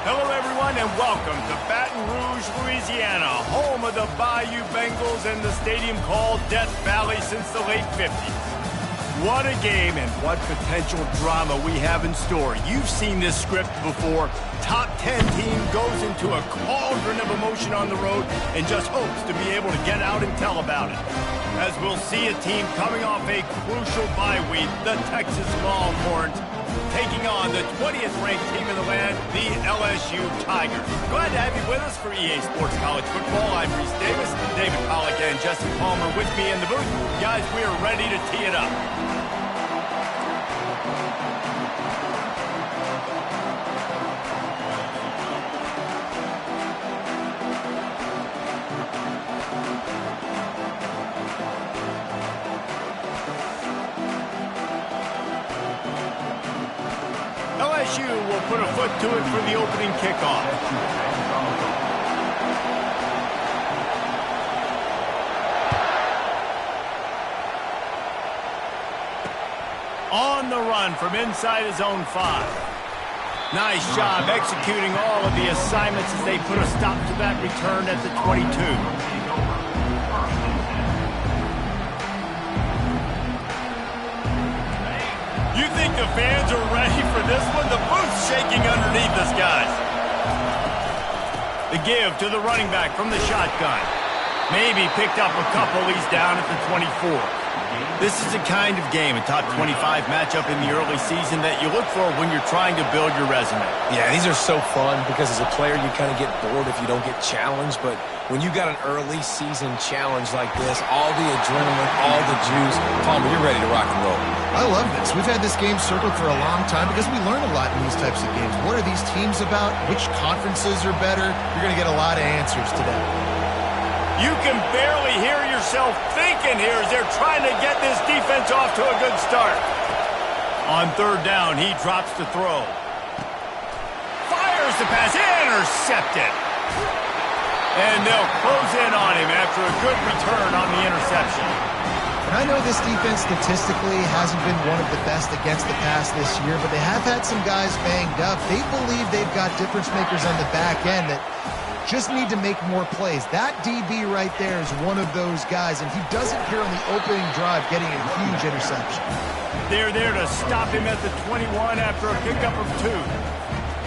Hello, everyone, and welcome to Baton Rouge, Louisiana, home of the Bayou Bengals and the stadium called Death Valley since the late 50s. What a game and what potential drama we have in store. You've seen this script before. Top 10 team goes into a cauldron of emotion on the road and just hopes to be able to get out and tell about it. As we'll see a team coming off a crucial bye week, the Texas Longhorns, taking on the 20th ranked team in the land, the LSU Tigers. Glad to have you with us for EA Sports College Football. I'm Reese Davis, David Pollack, and Jesse Palmer with me in the booth. Guys, we are ready to tee it up. LSU will put a foot to it for the opening kickoff. On the run from inside his own 5. Nice job executing all of the assignments as they put a stop to that return at the 22. You think the fans are ready for this one? The booth's shaking underneath us, guys. The give to the running back from the shotgun. Maybe picked up a couple. He's down at the 24. This is the kind of game, a top 25 matchup in the early season, that you look for when you're trying to build your resume. Yeah, these are so fun because as a player you kind of get bored if you don't get challenged, but when you got an early season challenge like this, all the adrenaline, all the juice, Palmer, you're ready to rock and roll. I love this. We've had this game circled for a long time because we learn a lot in these types of games. What are these teams about? Which conferences are better? You're going to get a lot of answers today. You can barely hear yourself thinking here as they're trying to get this defense off to a good start. On third down, he drops to throw. Fires the pass, intercepted. And they'll close in on him after a good return on the interception. And I know this defense statistically hasn't been one of the best against the pass this year, but they have had some guys banged up. They believe they've got difference makers on the back end that just need to make more plays. That DB right there is one of those guys, and he does it here on the opening drive, getting a huge interception. They're there to stop him at the 21 after a pickup of 2.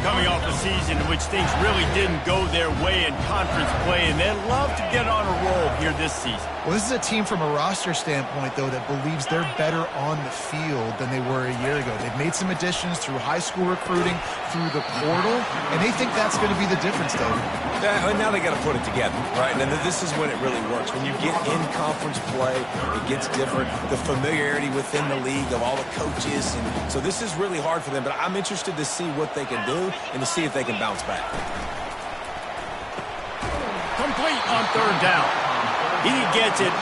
Coming off a season in which things really didn't go their way in conference play, and they'd love to get on a roll here this season. Well, this is a team from a roster standpoint, though, that believes they're better on the field than they were a year ago. They've made some additions through high school recruiting, through the portal, and they think that's going to be the difference, David. Yeah, and now they got to put it together, right? And this is when it really works. When you get in conference play, it gets different. The familiarity within the league of all the coaches, and so this is really hard for them. But I'm interested to see what they can do and to see if they can bounce back. Complete on third down. He gets it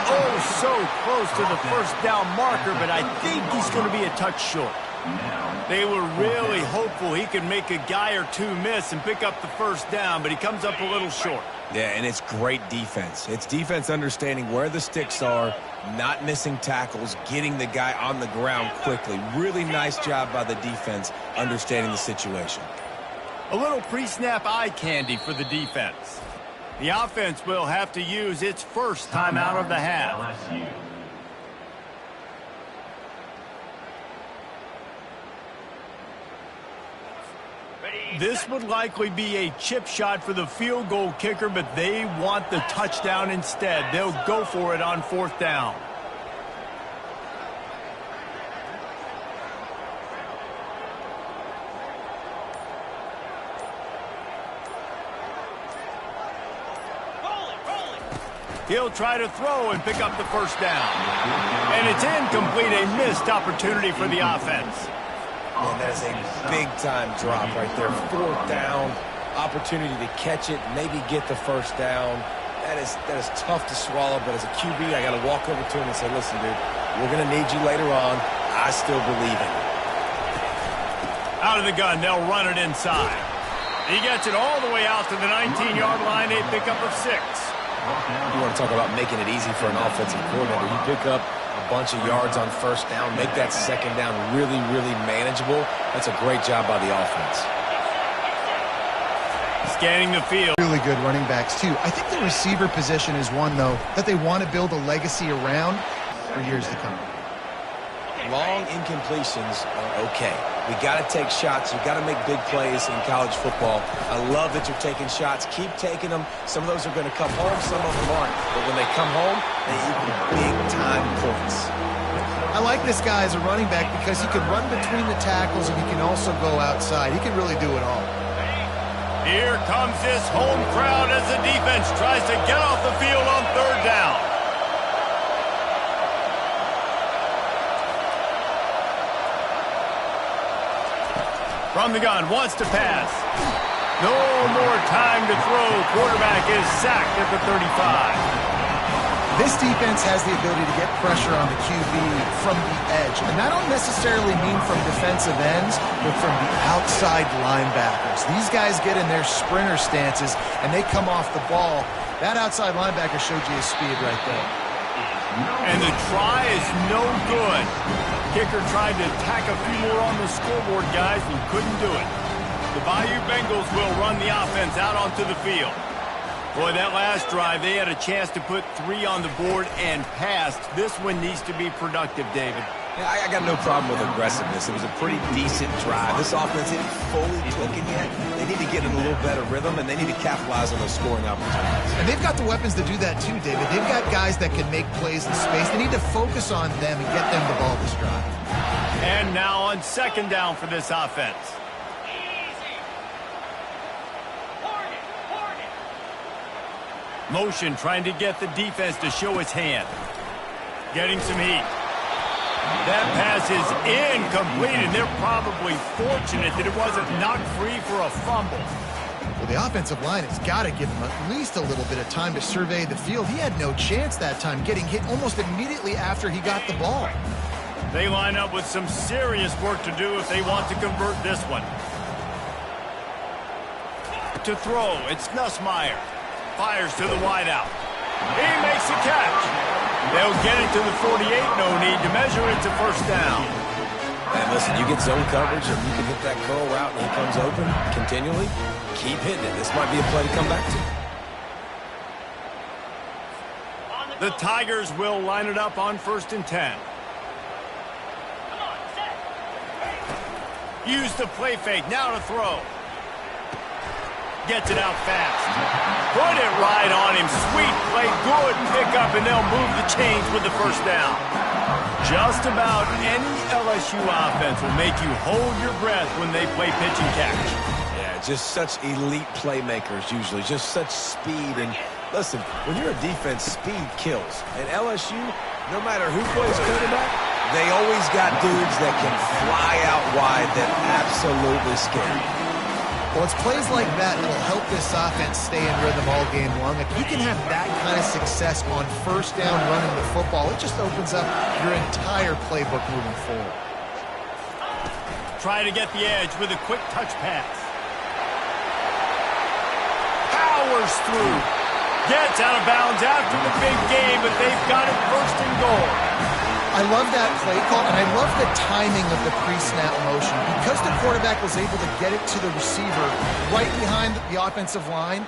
so close to the first down marker, but I think he's going to be a touch short. They were really hopeful he could make a guy or two miss and pick up the first down, but he comes up a little short. Yeah, and it's great defense. It's defense understanding where the sticks are, not missing tackles, getting the guy on the ground quickly. Really nice job by the defense understanding the situation. A little pre-snap eye candy for the defense. The offense will have to use its first timeout of the half. This would likely be a chip shot for the field goal kicker, but they want the touchdown instead. They'll go for it on fourth down. He'll try to throw and pick up the first down. And it's incomplete, a missed opportunity for the offense. Man, that is a big-time drop right there. Fourth down, opportunity to catch it, maybe get the first down. That is tough to swallow, but as a QB, I got to walk over to him and say, listen, dude, we're going to need you later on. I still believe in you. Out of the gun, they'll run it inside. He gets it all the way out to the 19-yard line, a pickup of 6. You want to talk about making it easy for an offensive coordinator. You pick up a bunch of yards on first down, make that second down really, really manageable. That's a great job by the offense. Scanning the field. Really good running backs, too. I think the receiver position is one, though, that they want to build a legacy around for years to come. Long incompletions are okay. We got to take shots. You got to make big plays in college football. I love that you're taking shots. Keep taking them. Some of those are going to come home. Some of them aren't. But when they come home, they equal big-time points. I like this guy as a running back because he can run between the tackles and he can also go outside. He can really do it all. Here comes this home crowd as the defense tries to get off the field on third down. From the gun, wants to pass. No more time to throw. Quarterback is sacked at the 35. This defense has the ability to get pressure on the QB from the edge. And that don't necessarily mean from defensive ends, but from the outside linebackers. These guys get in their sprinter stances, and they come off the ball. That outside linebacker showed you his speed right there. And the try is no good. Kicker tried to tack a few more on the scoreboard, guys, and couldn't do it. The Bayou Bengals will run the offense out onto the field. Boy, that last drive, they had a chance to put 3 on the board and passed. This one needs to be productive, David. Yeah, I got no problem with aggressiveness. It was a pretty decent drive. This offense isn't fully clicking yet. They need to get in a little better rhythm, and they need to capitalize on those scoring opportunities. And they've got the weapons to do that too, David. They've got guys that can make plays in space. They need to focus on them and get them the ball this drive. And now on second down for this offense. Motion trying to get the defense to show his hand. Getting some heat. That pass is incomplete, and they're probably fortunate that it wasn't knocked free for a fumble. Well, the offensive line has got to give him at least a little bit of time to survey the field. He had no chance that time, getting hit almost immediately after he got the ball. They line up with some serious work to do if they want to convert this one. To throw, it's Nussmeier. Fires to the wideout. He makes the catch. They'll get it to the 48. No need to measure it to first down. And listen, you get zone coverage and you can hit that curl route and he comes open continually. Keep hitting it. This might be a play to come back to. The Tigers will line it up on 1st and 10. Use the play fake. Now to throw. Gets it out fast. Put it right on him. Sweet play. Good pickup, and they'll move the chains with the first down. Just about any LSU offense will make you hold your breath when they play pitch and catch. Yeah, just such elite playmakers usually. Just such speed. And listen, when you're a defense, speed kills. And LSU, no matter who plays quarterback, they always got dudes that can fly out wide that absolutely scare you. Well, it's plays like that that'll help this offense stay in rhythm all game long. If you can have that kind of success on first down running the football, it just opens up your entire playbook moving forward. Try to get the edge with a quick touch pass. Powers through. Gets out of bounds after the big game, but they've got it first and goal. I love that play call, and I love the timing of the pre-snap motion. Because the quarterback was able to get it to the receiver right behind the offensive line,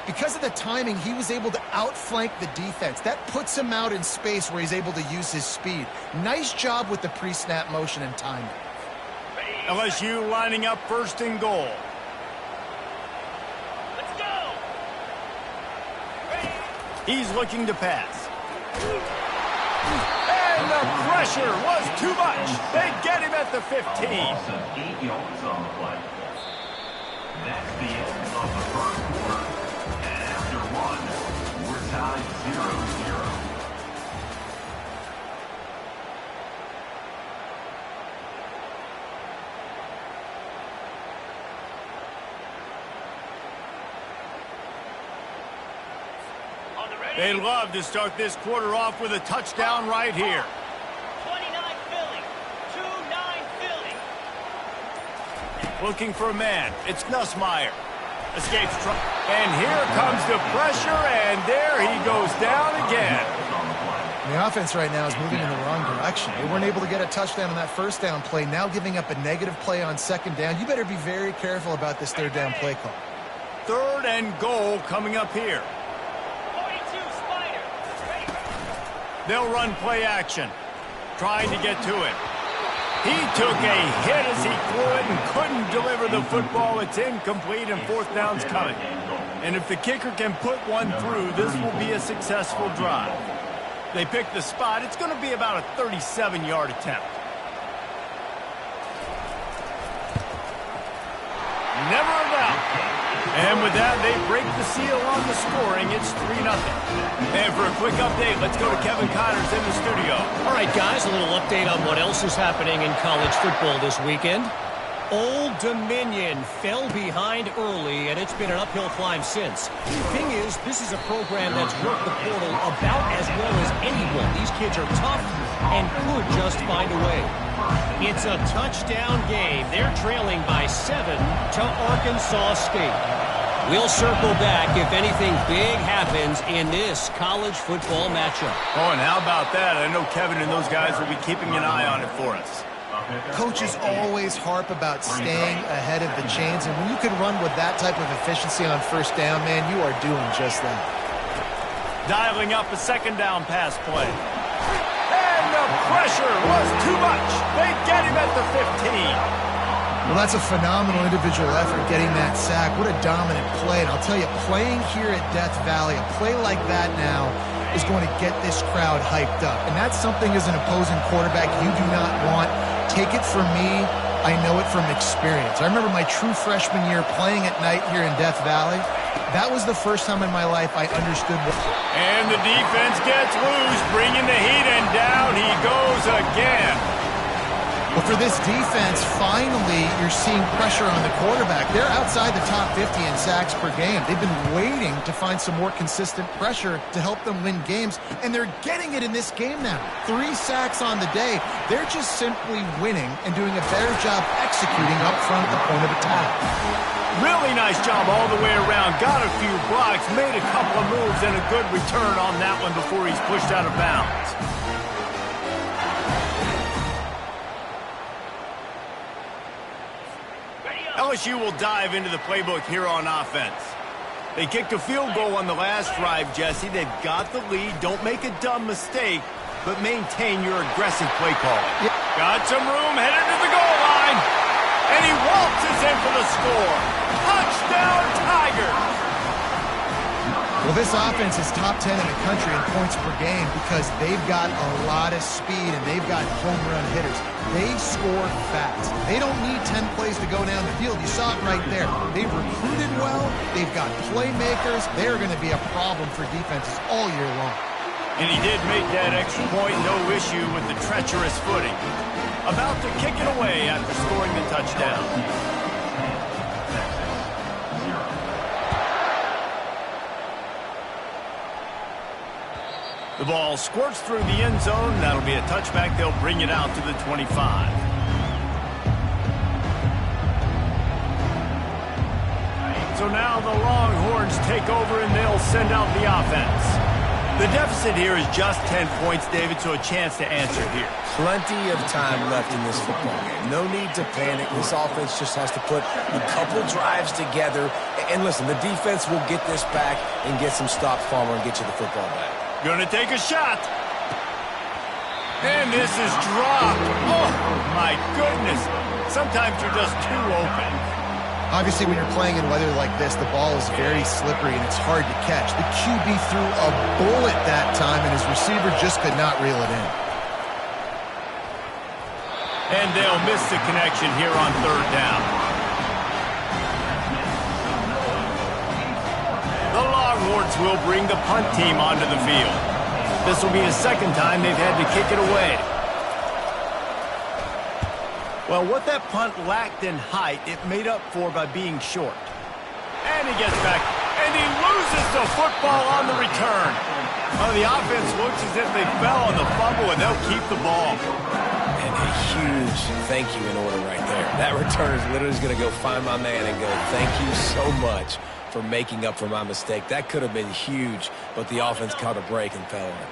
because of the timing, he was able to outflank the defense. That puts him out in space where he's able to use his speed. Nice job with the pre-snap motion and timing. LSU lining up 1st and goal. Let's go. He's looking to pass. And the pressure was too much. They get him at the 15. 8 yards on the play. That's the end of the first quarter. And after one, we're tied 0-0. They'd love to start this quarter off with a touchdown right here. 29 Philly. 2-9 Philly. Looking for a man. It's Nussmeier. Escapes. And here comes the pressure, and there he goes down again. The offense right now is moving in the wrong direction. They weren't able to get a touchdown on that first down play, now giving up a negative play on second down. You better be very careful about this third down play call. 3rd and goal coming up here. 42, Spider. They'll run play action, trying to get to it. He took a hit as he threw it and couldn't deliver the football. It's incomplete and 4th down's coming. And if the kicker can put one through, this will be a successful drive. They pick the spot. It's going to be about a 37-yard attempt. Never a doubt. And with that, they break the seal on the scoring. It's 3-0. And for a quick update, let's go to Kevin Connors in the studio. All right, guys, a little update on what else is happening in college football this weekend. Old Dominion fell behind early, and it's been an uphill climb since. The thing is, this is a program that's worked the portal about as well as anyone. These kids are tough and could just find a way. It's a touchdown game. They're trailing by 7 to Arkansas State. We'll circle back if anything big happens in this college football matchup. Oh, and how about that? I know Kevin and those guys will be keeping an eye on it for us. Coaches always harp about staying ahead of the chains, and when you can run with that type of efficiency on 1st down, man, you are doing just that. Dialing up a 2nd down pass play. And the pressure was too much. They get him at the 15. Well, that's a phenomenal individual effort getting that sack. What a dominant play. And I'll tell you, playing here at Death Valley, a play like that now is going to get this crowd hyped up. And that's something as an opposing quarterback you do not want. Take it from me, I know it from experience. I remember my true freshman year playing at night here in Death Valley. That was the first time in my life I understood what... And the defense gets loose, bringing the heat, and down he goes again. Well, for this defense, finally, you're seeing pressure on the quarterback. They're outside the top 50 in sacks per game. They've been waiting to find some more consistent pressure to help them win games, and they're getting it in this game now. 3 sacks on the day. They're just simply winning and doing a better job executing up front at the point of attack. Really nice job all the way around. Got a few blocks, made a couple of moves, and a good return on that one before he's pushed out of bounds. LSU will dive into the playbook here on offense. They kicked a field goal on the last drive, Jesse. They've got the lead. Don't make a dumb mistake, but maintain your aggressive play calling. Yep. Got some room, headed to the goal line. And he waltzes in for the score. Touchdown, Tigers! Well, this offense is top 10 in the country in points per game because they've got a lot of speed and they've got home run hitters. They score fast. They don't need 10 plays to go down the field. You saw it right there. They've recruited well. They've got playmakers. They're going to be a problem for defenses all year long. And he did make that extra point, no issue with the treacherous footing. About to kick it away after scoring the touchdown. The ball squirts through the end zone. That'll be a touchback. They'll bring it out to the 25. So now the Longhorns take over and they'll send out the offense. The deficit here is just 10 points, David, so a chance to answer here. Plenty of time left in this football game. No need to panic. This offense just has to put a couple drives together. And listen, the defense will get this back and get some stops, Farmer, and get you the football back. Gonna take a shot. And this is dropped. Oh, my goodness. Sometimes you're just too open. Obviously, when you're playing in weather like this, the ball is very slippery and it's hard to catch. The QB threw a bullet that time, and his receiver just could not reel it in. And they'll miss the connection here on 3rd down. The Longhorns will bring the punt team onto the field. This will be the 2nd time they've had to kick it away. Well, what that punt lacked in height, it made up for by being short. And he gets back, and he loses the football on the return. Well, the offense looks as if they fell on the fumble, and they'll keep the ball. And a huge thank you in order right there. That return is literally going to go find my man and go, thank you so much for making up for my mistake. That could have been huge, but the offense caught a break and fell on it.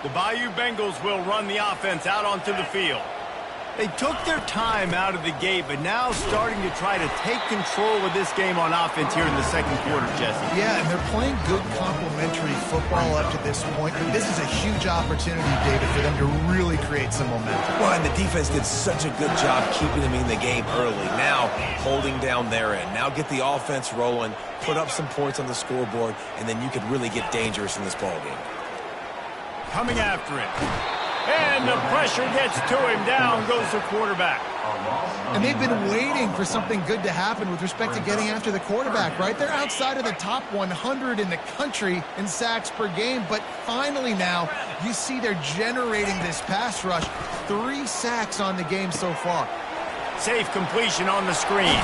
The Bayou Bengals will run the offense out onto the field. They took their time out of the gate, but now starting to try to take control of this game on offense here in the second quarter, Jesse. Yeah, and they're playing good complementary football up to this point. This is a huge opportunity, David, for them to really create some momentum. Well, and the defense did such a good job keeping them in the game early. Now, holding down their end. Now get the offense rolling, put up some points on the scoreboard, and then you could really get dangerous in this ball game. Coming after it. And the pressure gets to him. Down goes the quarterback. And they've been waiting for something good to happen with respect to getting after the quarterback, right? They're outside of the top 100 in the country in sacks per game, but finally now you see they're generating this pass rush. 3 sacks on the game so far. Safe completion on the screen.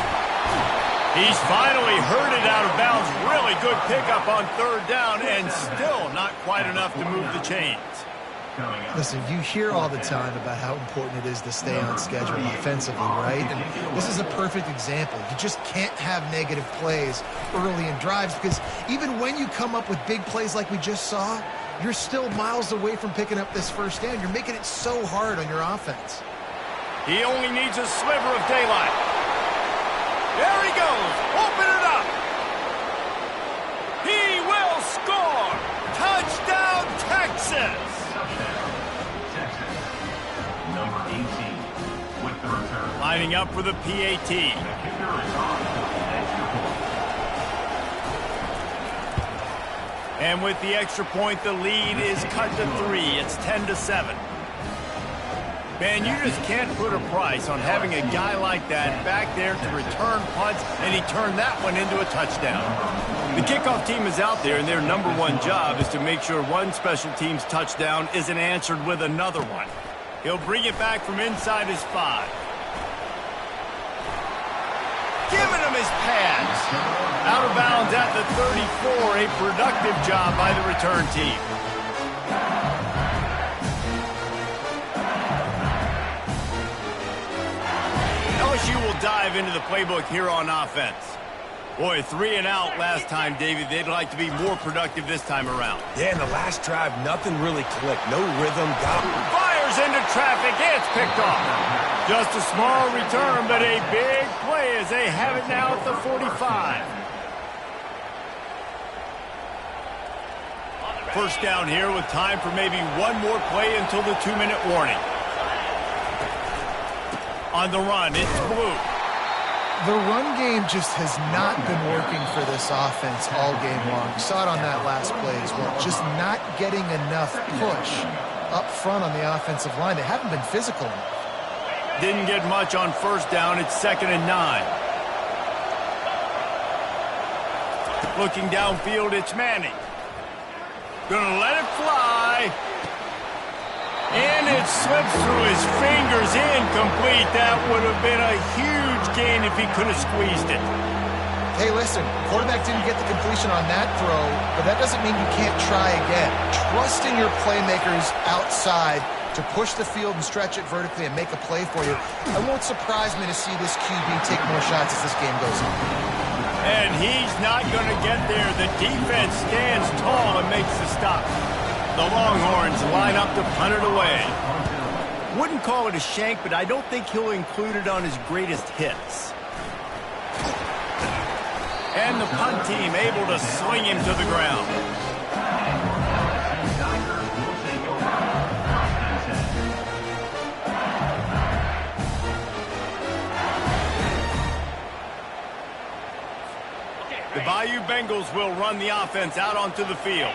He's finally herded out of bounds. Really good pickup on third down, and still not quite enough to move the chains. Listen, you hear all the time about how important it is to stay on schedule offensively, right? And this is a perfect example. You just can't have negative plays early in drives because even when you come up with big plays like we just saw, you're still miles away from picking up this first down. You're making it so hard on your offense. He only needs a sliver of daylight. There he goes. Open it up. He will score. Touchdown, Texas. Number 18 with the return. Lining up for the PAT. The kicker is on for the extra point. And with the extra point, the lead is cut to 3. It's 10-7. Man, you just can't put a price on having a guy like that back there to return punts, and he turned that one into a touchdown. The kickoff team is out there, and their number one job is to make sure one special team's touchdown isn't answered with another one. He'll bring it back from inside his 5. Giving him his pads. Out of bounds at the 34. A productive job by the return team. LSU will dive into the playbook here on offense. Boy, 3 and out last time, David. They'd like to be more productive this time around. Yeah, in the last drive, nothing really clicked. No rhythm. Fires into traffic. It's picked off. Just a small return, but a big play as they have it now at the 45. First down here with time for maybe one more play until the 2-minute warning. On the run, it's Blue. The run game just has not been working for this offense all game long. You saw it on that last play as well. Just not getting enough push up front on the offensive line. They haven't been physical enough. Didn't get much on first down. It's 2nd and 9. Looking downfield, it's Manning. Gonna let it fly. And it slips through his fingers, incomplete. That would have been a huge gain if he could have squeezed it. Hey, listen, quarterback didn't get the completion on that throw, but that doesn't mean you can't try again. Trust in your playmakers outside to push the field and stretch it vertically and make a play for you. It won't surprise me to see this QB take more shots as this game goes on. And he's not going to get there. The defense stands tall and makes the stop. The Longhorns line up to punt it away. Wouldn't call it a shank, but I don't think he'll include it on his greatest hits. And the punt team able to sling him to the ground. The Bayou Bengals will run the offense out onto the field.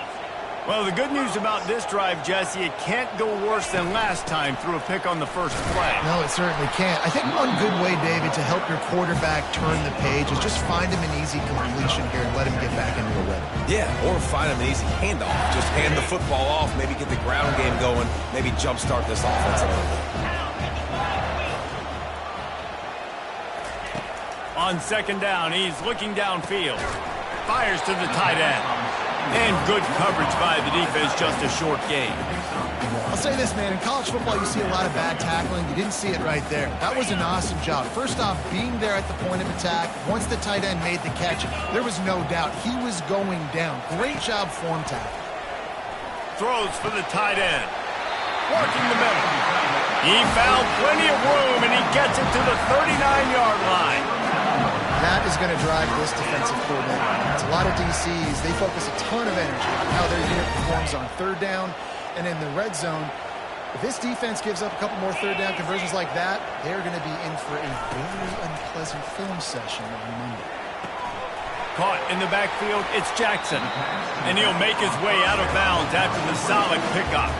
Well, the good news about this drive, Jesse, it can't go worse than last time through a pick on the first play. No, it certainly can't. I think one good way, David, to help your quarterback turn the page is just find him an easy completion here and let him get back into a rhythm. Yeah, or find him an easy handoff. Just hand the football off, maybe get the ground game going, maybe jumpstart this offense a little bit. On 2nd down, he's looking downfield. Fires to the tight end. And good coverage by the defense, just a short gain. I'll say this, man. In college football, you see a lot of bad tackling. You didn't see it right there. That was an awesome job. First off, being there at the point of attack. Once the tight end made the catch, there was no doubt he was going down. Great job form tackle. Throws for the tight end. working the middle. He found plenty of room, and he gets it to the 39-yard line. That is going to drive this defensive coordinator. It's a lot of DCs. They focus a ton of energy on how their unit performs on third down and in the red zone. If this defense gives up a couple more third down conversions like that, they're going to be in for a very unpleasant film session on Monday. Caught in the backfield, it's Jackson. And he'll make his way out of bounds after the solid pickup.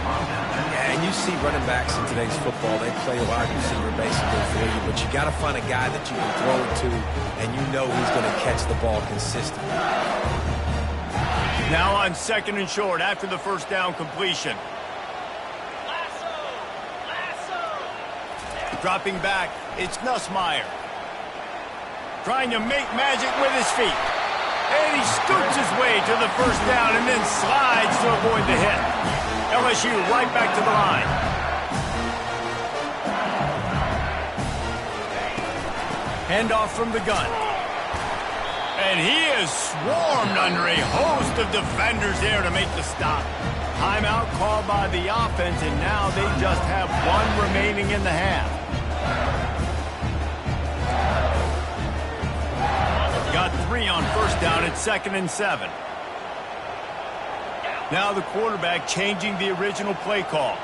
Yeah, and you see running backs in today's football, they play a wide receiver basically for you, but you got to find a guy that you can throw it to, and you know he's going to catch the ball consistently. Now on 2nd and short after the first down completion. Dropping back, it's Nussmeier. Trying to make magic with his feet. And he scoots his way to the first down and then slides to avoid the hit. LSU right back to the line. Handoff from the gun. And he is swarmed under a host of defenders there to make the stop. Timeout called by the offense, and now they just have one remaining in the half. Got 3 on first down at 2nd and 7. Now the quarterback changing the original play call.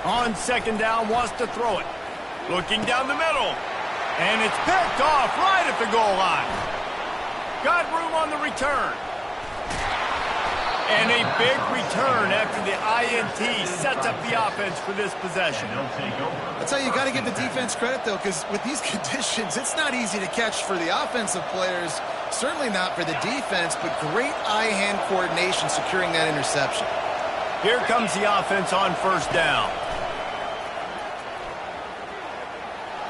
On 2nd down, wants to throw it. Looking down the middle. And it's picked off right at the goal line. Got room on the return. And a big return after the INT sets up the offense for this possession. That's how you got to give the defense credit, though, because with these conditions, it's not easy to catch for the offensive players, certainly not for the defense, but great eye-hand coordination securing that interception. Here comes the offense on first down.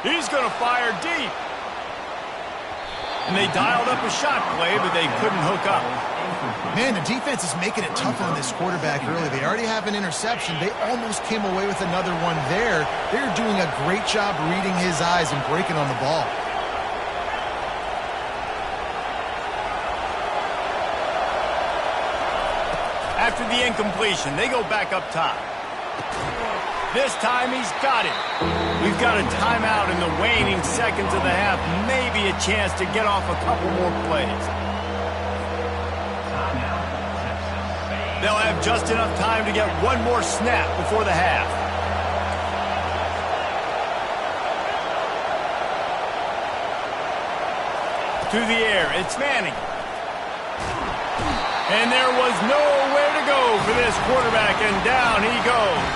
He's going to fire deep. And they dialed up a shot play, but they couldn't hook up. Man, the defense is making it tough on this quarterback early. They already have an interception. They almost came away with another one there. They're doing a great job reading his eyes and breaking on the ball. After the incompletion, they go back up top. This time he's got it. We've got a timeout in the waning seconds of the half. Maybe a chance to get off a couple more plays. They'll have just enough time to get one more snap before the half. To the air, it's Manning. And there was nowhere to go for this quarterback, and down he goes.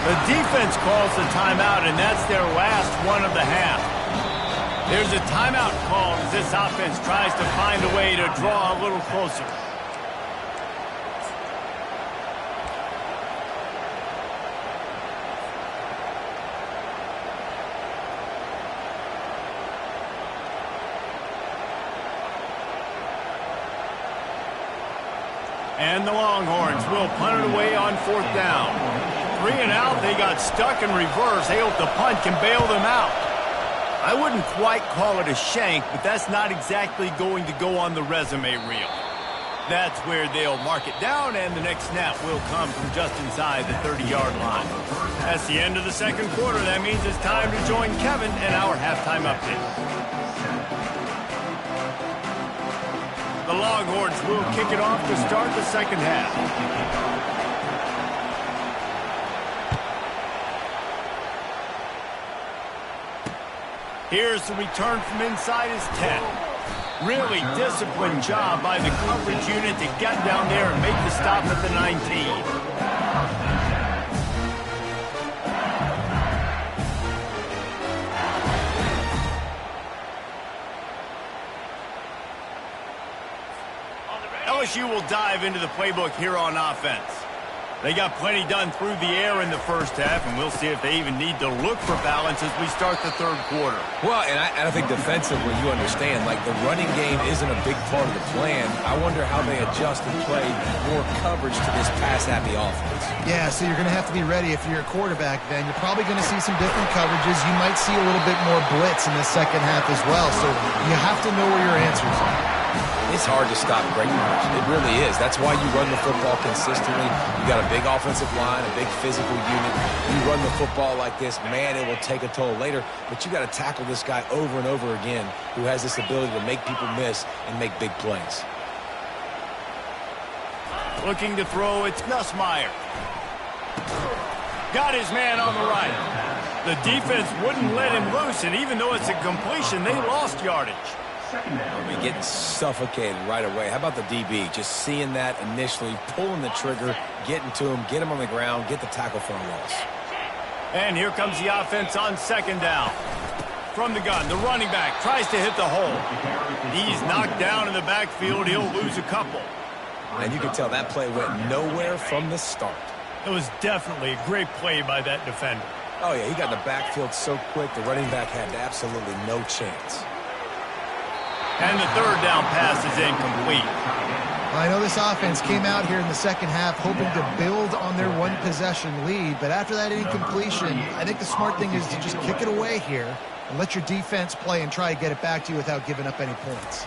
The defense calls the timeout, and that's their last one of the half. There's a timeout called as this offense tries to find a way to draw a little closer. And the Longhorns will punt it away on 4th down. 3 and out, they got stuck in reverse. They hope the punt can bail them out. I wouldn't quite call it a shank, but that's not exactly going to go on the resume reel. That's where they'll mark it down, and the next snap will come from just inside the 30-yard line. That's the end of the second quarter. That means it's time to join Kevin in our halftime update. The Longhorns will kick it off to start the second half. Here's the return from inside his 10. Really disciplined job by the coverage unit to get down there and make the stop at the 19. LSU will dive into the playbook here on offense. They got plenty done through the air in the first half, and we'll see if they even need to look for balance as we start the third quarter. Well, and I think defensively, you understand, like the running game isn't a big part of the plan. I wonder how they adjust and play more coverage to this pass-happy offense. Yeah, so you're going to have to be ready if you're a quarterback then. You're probably going to see some different coverages. You might see a little bit more blitz in the second half as well, so you have to know where your answers are. This It's hard to stop great runners. It really is. That's why you run the football consistently. You got a big offensive line, a big physical unit. You run the football like this, man, it will take a toll later. But you got to tackle this guy over and over again who has this ability to make people miss and make big plays. Looking to throw, it's Nussmeier. Got his man on the right. The defense wouldn't let him loose, and even though it's a completion, they lost yardage. They're getting suffocated right away. How about the DB? Just seeing that initially, pulling the trigger, getting to him, get him on the ground, get the tackle for a loss. And here comes the offense on second down. From the gun, the running back tries to hit the hole. He's knocked down in the backfield. He'll lose a couple. And you can tell that play went nowhere from the start. It was definitely a great play by that defender. Oh, yeah, he got in the backfield so quick, the running back had absolutely no chance. And the third down pass is incomplete. I know this offense came out here in the second half hoping to build on their one-possession lead, but after that incompletion, I think the smart thing is to just kick it away here and let your defense play and try to get it back to you without giving up any points.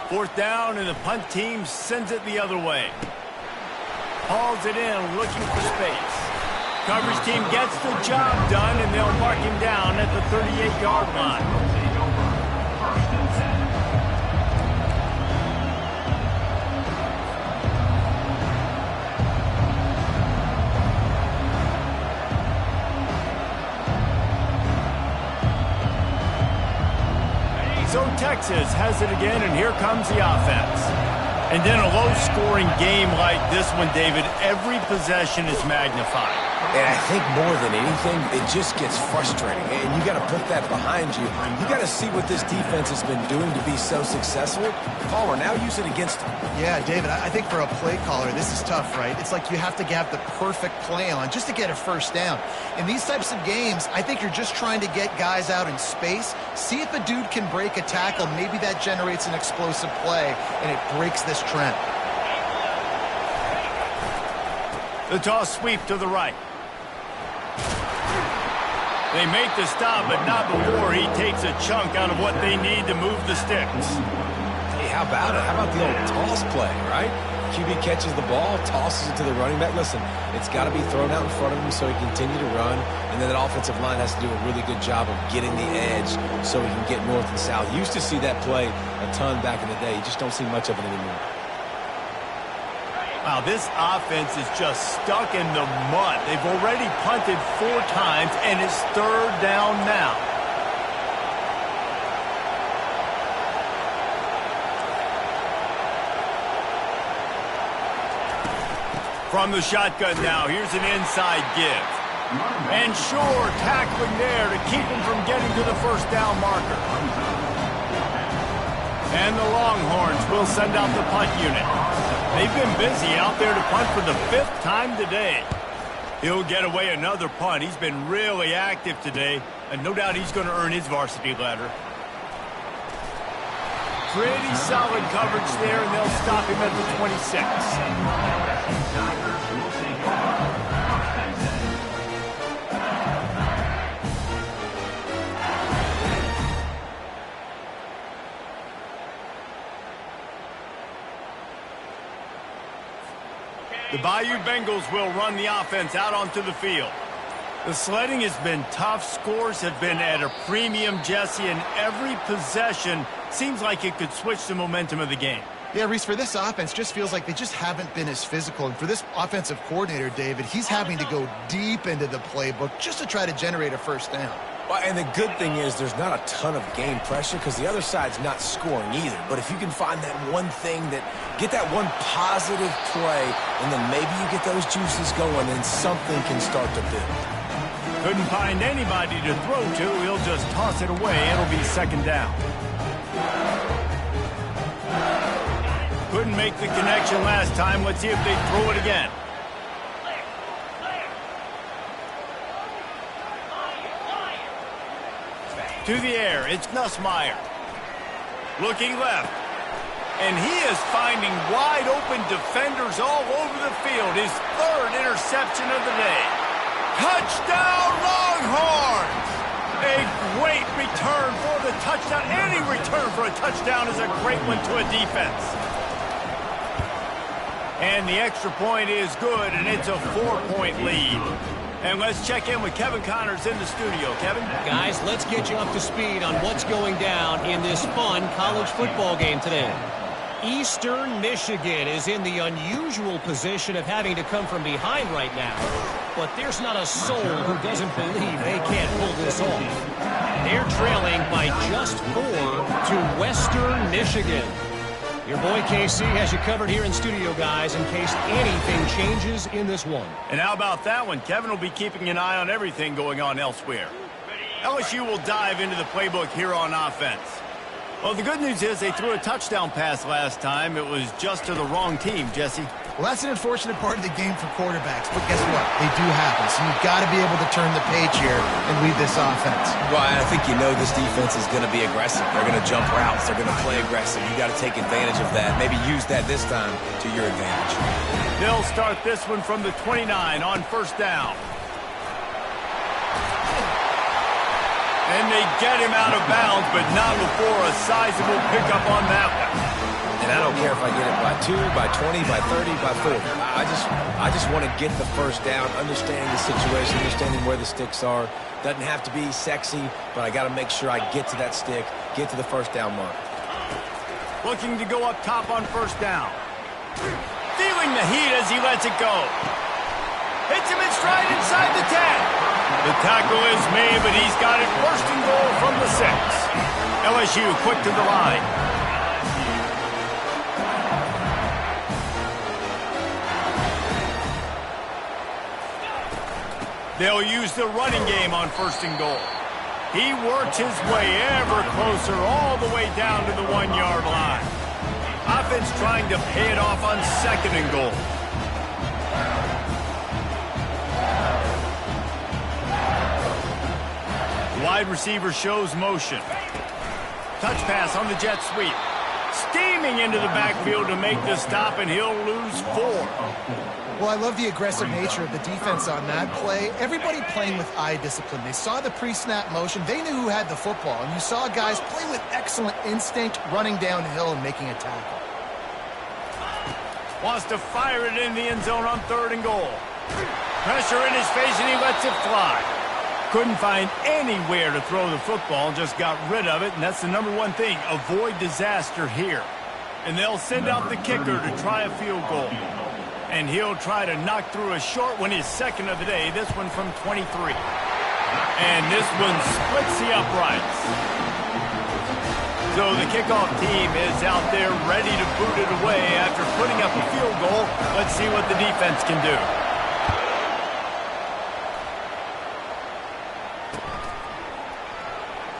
Fourth down, and the punt team sends it the other way. Hauls it in, looking for space. Coverage team gets the job done, and they'll mark him down at the 38-yard line. So Texas has it again, and here comes the offense. And then a low-scoring game like this one, David, every possession is magnified. And I think more than anything, it just gets frustrating. And you got to put that behind you. You got to see what this defense has been doing to be so successful. Caller, now use it against them. Yeah, David, I think for a play caller, this is tough, right? It's like you have to have the perfect play on just to get a first down. In these types of games, I think you're just trying to get guys out in space, see if a dude can break a tackle. Maybe that generates an explosive play, and it breaks this trend. The toss sweep to the right. They make the stop, but not before he takes a chunk out of what they need to move the sticks. Hey, how about it? How about the old toss play, right? QB catches the ball, tosses it to the running back. Listen, it's got to be thrown out in front of him so he can continue to run, and then that offensive line has to do a really good job of getting the edge so he can get north and south. You used to see that play a ton back in the day. You just don't see much of it anymore. Wow, this offense is just stuck in the mud. They've already punted 4 times, and it's third down now. From the shotgun now, here's an inside give. And sure, tackling there to keep him from getting to the first down marker. And the Longhorns will send out the punt unit. They've been busy out there to punt for the 5th time today. He'll get away another punt. He's been really active today, and no doubt he's going to earn his varsity letter. Pretty solid coverage there, and they'll stop him at the 26. The Bayou Bengals will run the offense out onto the field. The sledding has been tough. Scores have been at a premium, Jesse, and every possession seems like it could switch the momentum of the game. Yeah, Reese, for this offense, just feels like they just haven't been as physical. And for this offensive coordinator, David, he's having to go deep into the playbook just to try to generate a first down. Well, and the good thing is there's not a ton of game pressure because the other side's not scoring either. But if you can find that one thing get that one positive play, and then maybe you get those juices going, then something can start to build. Couldn't find anybody to throw to. He'll just toss it away. It'll be second down. Couldn't make the connection last time. Let's see if they throw it again. To the air, it's Nussmeier. Looking left. And he is finding wide open defenders all over the field. His 3rd interception of the day. Touchdown, Longhorns! A great return for the touchdown. Any return for a touchdown is a great one to a defense. And the extra point is good, and it's a 4-point lead. And let's check in with Kevin Connors in the studio. Kevin? Guys, let's get you up to speed on what's going down in this fun college football game today. Eastern Michigan is in the unusual position of having to come from behind right now. But there's not a soul who doesn't believe they can't pull this off. They're trailing by just 4 to Western Michigan. Your boy KC has you covered here in studio, guys, in case anything changes in this one. And how about that one? Kevin will be keeping an eye on everything going on elsewhere. LSU will dive into the playbook here on offense. Well, the good news is they threw a touchdown pass last time. It was just to the wrong team, Jesse. Well, that's an unfortunate part of the game for quarterbacks, but guess what? They do happen, so you've got to be able to turn the page here and lead this offense. Well, I think you know this defense is going to be aggressive. They're going to jump routes. They're going to play aggressive. You got to take advantage of that. Maybe use that this time to your advantage. They'll start this one from the 29 on first down. And they get him out of bounds, but not before a sizable pickup on that one. And I don't care if I get it by 2, by 20, by 30, by 40. I just want to get the first down, understanding the situation, understanding where the sticks are. Doesn't have to be sexy, but I got to make sure I get to that stick, get to the first down mark. Looking to go up top on first down. Feeling the heat as he lets it go. Hits him in stride inside the 10. The tackle is made, but he's got it first and goal from the 6. LSU quick to the line. They'll use the running game on first and goal. He works his way ever closer all the way down to the 1-yard line. Offense trying to pay it off on second and goal. Wide receiver shows motion. Touch pass on the jet sweep. Steaming into the backfield to make the stop, and he'll lose 4. Well, I love the aggressive nature of the defense on that play. Everybody playing with eye discipline. They saw the pre-snap motion. They knew who had the football, and you saw guys play with excellent instinct, running downhill and making a tackle. Wants to fire it in the end zone on third and goal. Pressure in his face, and he lets it fly. Couldn't find anywhere to throw the football, just got rid of it, and that's the #1 thing. Avoid disaster here. And they'll send out the kicker to try a field goal. And he'll try to knock through a short one, his second of the day, this one from 23. And this one splits the uprights. So the kickoff team is out there ready to boot it away after putting up a field goal. Let's see what the defense can do.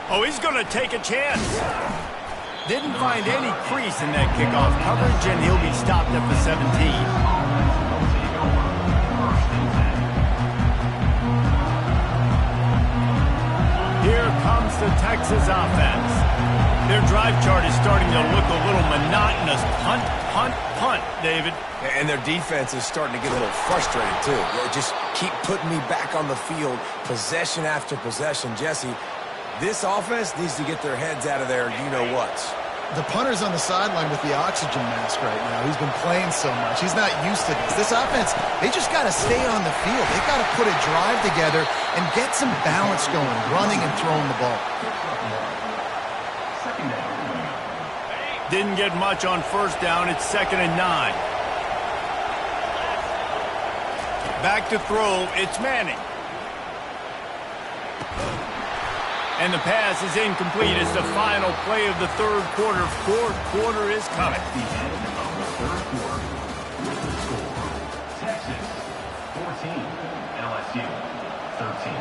Oh, he's going to take a chance. Didn't find any crease in that kickoff coverage, and he'll be stopped at the 17. Here comes the Texas offense. Their drive chart is starting to look a little monotonous. Punt, punt, punt, David. And their defense is starting to get a little frustrated, too. They just keep putting me back on the field, possession after possession. Jesse, this offense needs to get their heads out of there, you-know-whats. The punter's on the sideline with the oxygen mask right now. He's been playing so much. He's not used to this. This offense, they just got to stay on the field. They got to put a drive together and get some balance going, running and throwing the ball. Didn't get much on first down. It's 2nd and 9. Back to throw. It's Manning. And the pass is incomplete. It's the final play of the third quarter. Fourth quarter is coming. The end of the third quarter. With the score, Texas 14, LSU 13.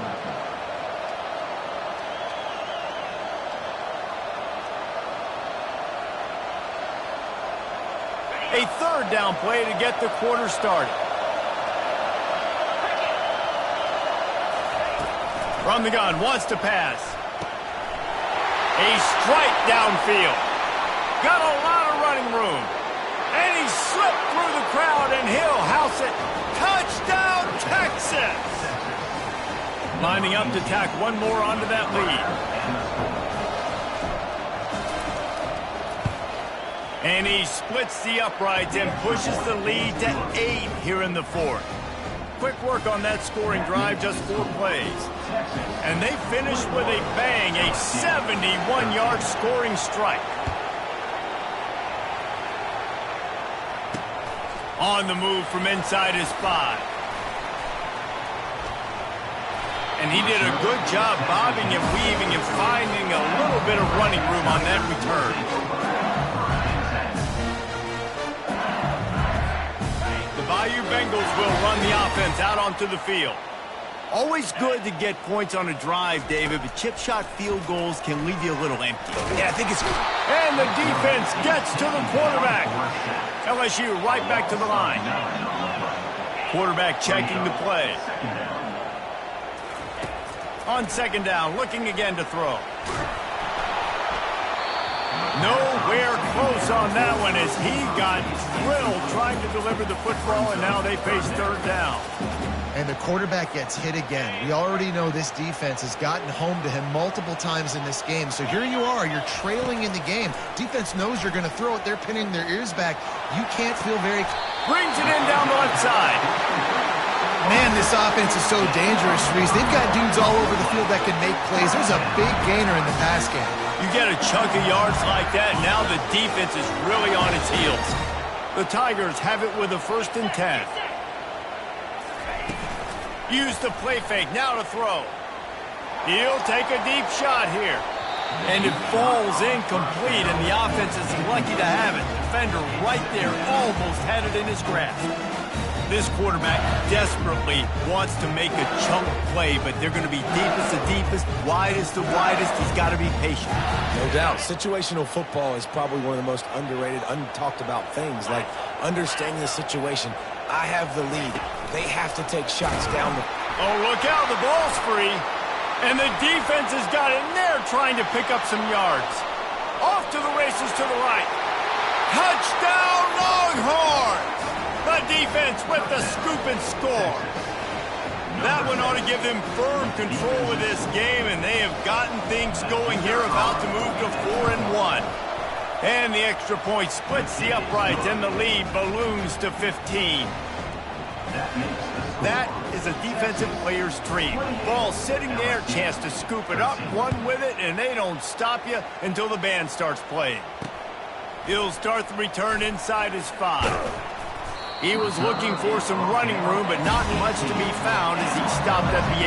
A third down play to get the quarter started. From the gun, wants to pass. A strike downfield. Got a lot of running room. And he slipped through the crowd, and he'll house it. Touchdown, Texas! Lining up to tack one more onto that lead. And he splits the uprights and pushes the lead to 8 here in the fourth. Quick work on that scoring drive, just 4 plays. And they finish with a bang, a 71-yard scoring strike. On the move from inside his 5. And he did a good job bobbing and weaving and finding a little bit of running room on that return. The Bayou Bengals will run the offense out onto the field. Always good to get points on a drive, David, but chip shot field goals can leave you a little empty. Yeah, I think it's... And the defense gets to the quarterback. LSU right back to the line. Quarterback checking the play. On second down, looking again to throw. Nowhere close on that one as he got drilled trying to deliver the football, and now they face third down. And the quarterback gets hit again. We already know this defense has gotten home to him multiple times in this game. So here you are, you're trailing in the game. Defense knows you're going to throw it. They're pinning their ears back. You can't feel very... Brings it in down the left side. Man, this offense is so dangerous, Reese. They've got dudes all over the field that can make plays. There's a big gainer in the pass game. You get a chunk of yards like that, now the defense is really on its heels. The Tigers have it with a 1st and 10. Use the play fake, now to throw. He'll take a deep shot here. And it falls incomplete, and the offense is lucky to have it. Defender right there almost had it in his grasp. This quarterback desperately wants to make a chunk play, but they're going to be deepest to deepest, widest to widest. He's got to be patient. No doubt. Situational football is probably one of the most underrated, untalked about things, like understanding the situation. I have the lead. They have to take shots down the... Oh, look out. The ball's free. And the defense has got it in there trying to pick up some yards. Off to the races to the right. Touchdown, Longhorns! The defense with the scoop and score. That one ought to give them firm control of this game, and they have gotten things going here, about to move to 4-1. And the extra point splits the uprights, and the lead balloons to 15. That is a defensive player's dream. Ball sitting there, chance to scoop it up, run with it, and they don't stop you until the band starts playing. He'll start the return inside his 5. He was looking for some running room, but not much to be found as he stopped at the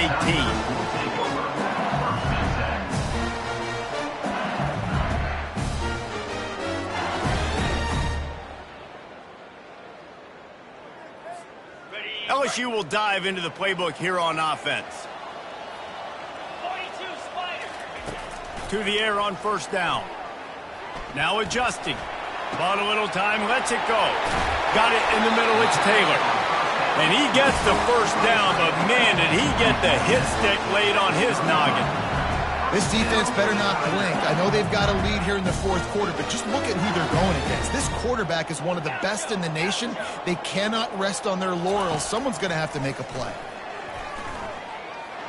18. LSU will dive into the playbook here on offense. 42 Spider. To the air on 1st down. Now adjusting. Bought a little time, lets it go. Got it in the middle, it's Taylor. And he gets the 1st down, but man, did he get the hit stick laid on his noggin. This defense better not blink. I know they've got a lead here in the 4th quarter, but just look at who they're going against. This quarterback is one of the best in the nation. They cannot rest on their laurels. Someone's going to have to make a play.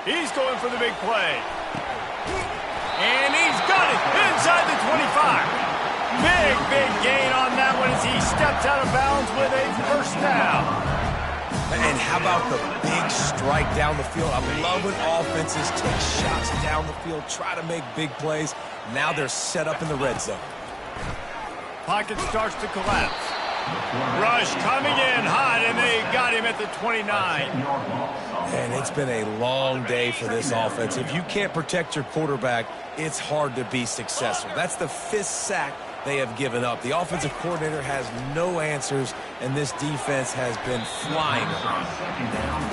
He's going for the big play. And he's got it inside the 25. Big gain on that one as he steps out of bounds with a 1st down. And how about the big strike down the field? I love when offenses take shots down the field, try to make big plays. Now they're set up in the red zone. Pocket starts to collapse. Rush coming in hot, and they got him at the 29. And it's been a long day for this offense. If you can't protect your quarterback, it's hard to be successful. That's the 5th sack they have given up. The offensive coordinator has no answers, and this defense has been flying.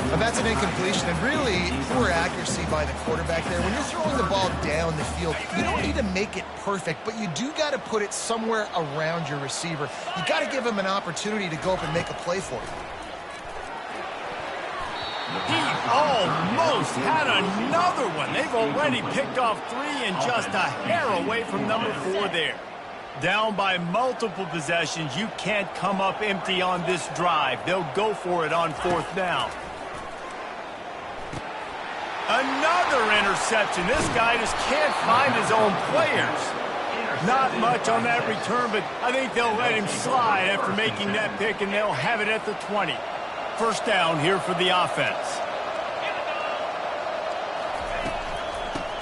But that's an incompletion, and really poor accuracy by the quarterback there. When you're throwing the ball down the field, you don't need to make it perfect, but you do got to put it somewhere around your receiver. You got to give him an opportunity to go up and make a play for you. He almost had another one. They've already picked off 3 and just a hair away from number 4 there. Down by multiple possessions, you can't come up empty on this drive. They'll go for it on 4th down. Another interception. This guy just can't find his own players. Not much on that return, but I think they'll let him slide after making that pick, and they'll have it at the 20. First down here for the offense.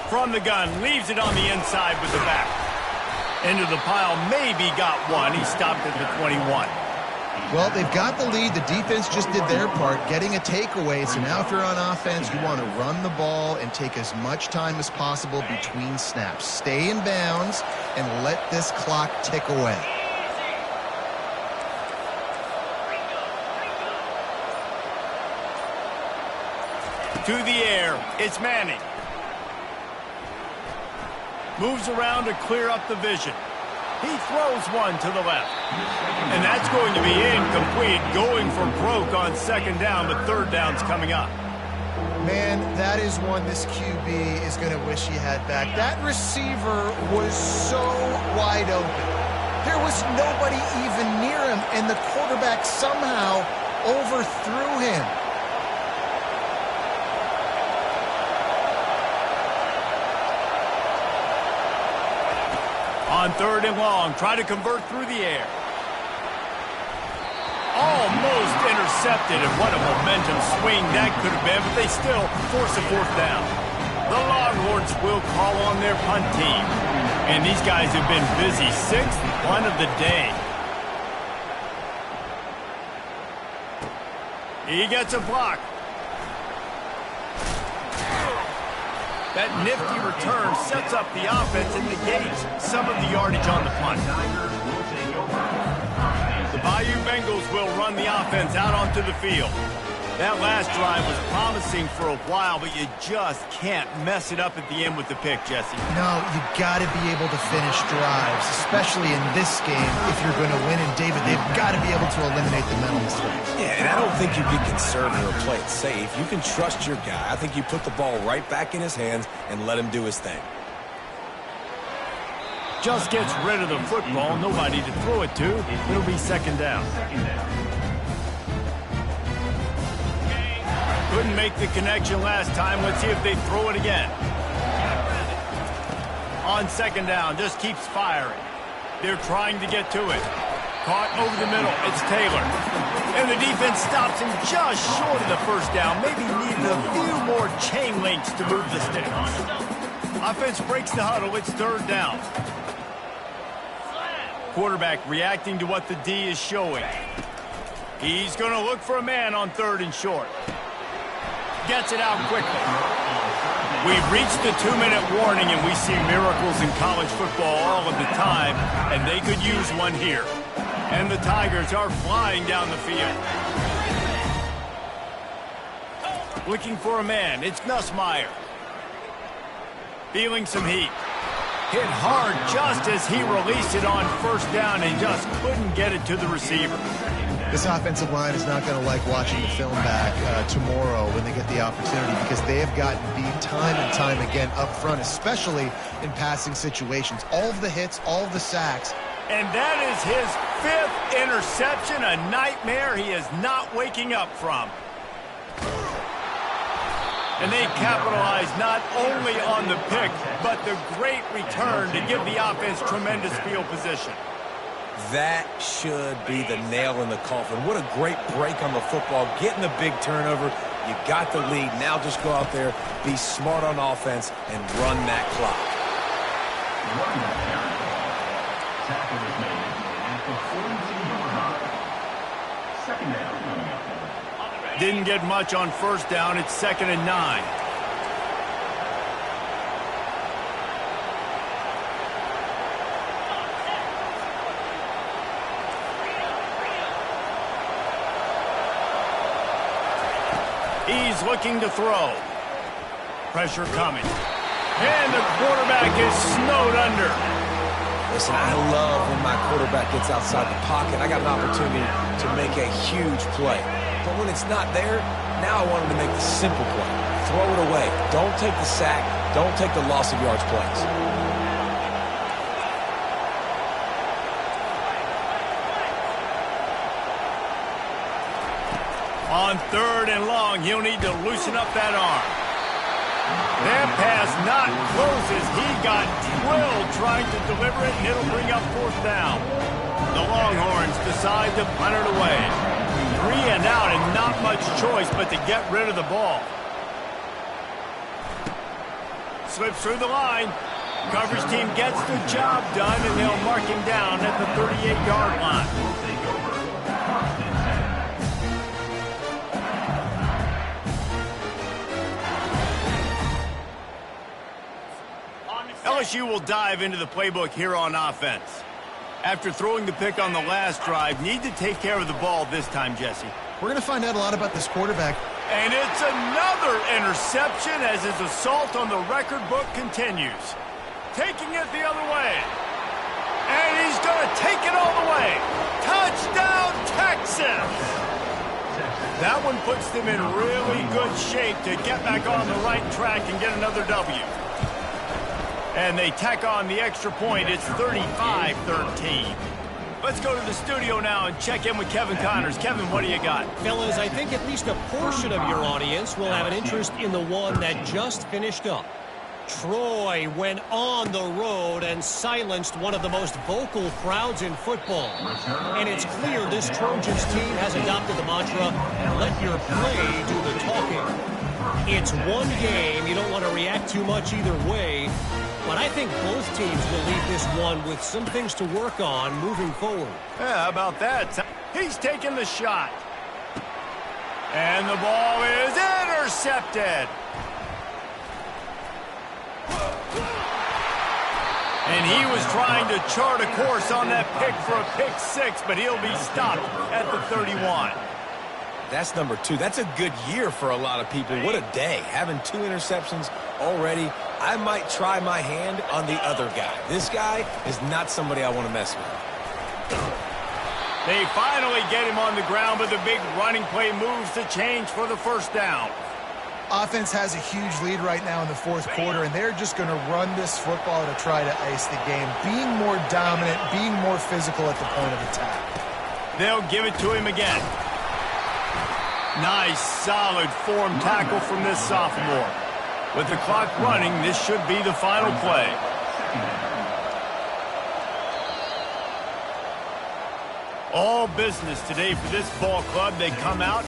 From the gun, leaves it on the inside with the back. Into the pile, maybe got one. He stopped at the 21. Well, they've got the lead. The defense just did their part, getting a takeaway. So now if you're on offense, you want to run the ball and take as much time as possible between snaps. Stay in bounds and let this clock tick away. To the air, it's Manning. Moves around to clear up the vision. He throws one to the left. And that's going to be incomplete, going for broke on second down, but third down's coming up. Man, that is one this QB is going to wish he had back. That receiver was so wide open. There was nobody even near him, and the quarterback somehow overthrew him. On third and long, try to convert through the air. Almost intercepted, and what a momentum swing that could have been, but they still force a fourth down. The Longhorns will call on their punt team, and these guys have been busy. Sixth punt of the day. He gets a block. That nifty return sets up the offense and negates some of the yardage on the punt. The Bayou Bengals will run the offense out onto the field. That last drive was promising for a while, but you just can't mess it up at the end with the pick, Jesse. No, you got to be able to finish drives, especially in this game if you're going to win. And David, they've got to be able to eliminate the mental mistakes. Yeah, and I don't think you get conservative or play it safe. You can trust your guy. I think you put the ball right back in his hands and let him do his thing. Just gets rid of the football, nobody to throw it to. It'll be second down. Couldn't make the connection last time. Let's see if they throw it again. On second down, just keeps firing. They're trying to get to it. Caught over the middle. It's Taylor. And the defense stops him just short of the first down. Maybe needed a few more chain links to move the sticks. Offense breaks the huddle. It's third down. Quarterback reacting to what the D is showing. He's going to look for a man on third and short. Gets it out quickly. We've reached the 2-minute warning, and we see miracles in college football all of the time, and they could use one here. And the Tigers are flying down the field. Looking for a man. It's Nussmeier. Feeling some heat. Hit hard just as he released it on first down and just couldn't get it to the receiver. This offensive line is not going to like watching the film back tomorrow when they get the opportunity, because they have gotten beat time and time again up front, especially in passing situations. All of the hits, all of the sacks. And that is his 5th interception, a nightmare he is not waking up from. And they capitalize not only on the pick, but the great return to give the offense tremendous field position. That should be the nail in the coffin. What a great break on the football, getting the big turnover. You got the lead. Now just go out there, be smart on offense, and run that clock. Tackle is made at the 42-yard line. Second down. Didn't get much on first down. It's 2nd and 9. He's looking to throw. Pressure coming. And the quarterback is snowed under. Listen, I love when my quarterback gets outside the pocket. I got an opportunity to make a huge play. But when it's not there, now I want him to make the simple play. Throw it away. Don't take the sack. Don't take the loss of yards plays. On third and long, he'll need to loosen up that arm. That pass not close as he got drilled trying to deliver it, and it'll bring up fourth down. The Longhorns decide to punt it away. 3 and out and not much choice but to get rid of the ball. Slips through the line. Coverage team gets the job done, and they'll mark him down at the 38-yard line. LSU will dive into the playbook here on offense. After throwing the pick on the last drive, need to take care of the ball this time, Jesse. We're going to find out a lot about this quarterback. And it's another interception as his assault on the record book continues. Taking it the other way. And he's going to take it all the way. Touchdown, Texas! That one puts them in really good shape to get back on the right track and get another W. And they tack on the extra point. It's 35-13. Let's go to the studio now and check in with Kevin Connors. Kevin, what do you got? Fellas, I think at least a portion of your audience will have an interest in the one that just finished up. Troy went on the road and silenced one of the most vocal crowds in football. And it's clear this Trojans team has adopted the mantra, let your play do the talking. It's one game. You don't want to react too much either way. But I think both teams will leave this one with some things to work on moving forward. Yeah, how about that? He's taking the shot. And the ball is intercepted. And he was trying to chart a course on that pick for a pick six, but he'll be stopped at the 31. That's number 2. That's a good year for a lot of people. What a day. Having 2 interceptions already. I might try my hand on the other guy. This guy is not somebody I want to mess with. They finally get him on the ground, but the big running play moves the change for the first down. Offense has a huge lead right now in the fourth quarter, and they're just going to run this football to try to ice the game. Being more dominant, being more physical at the point of attack. They'll give it to him again. Nice, solid form tackle from this sophomore. With the clock running, this should be the final play. All business today for this ball club. They come out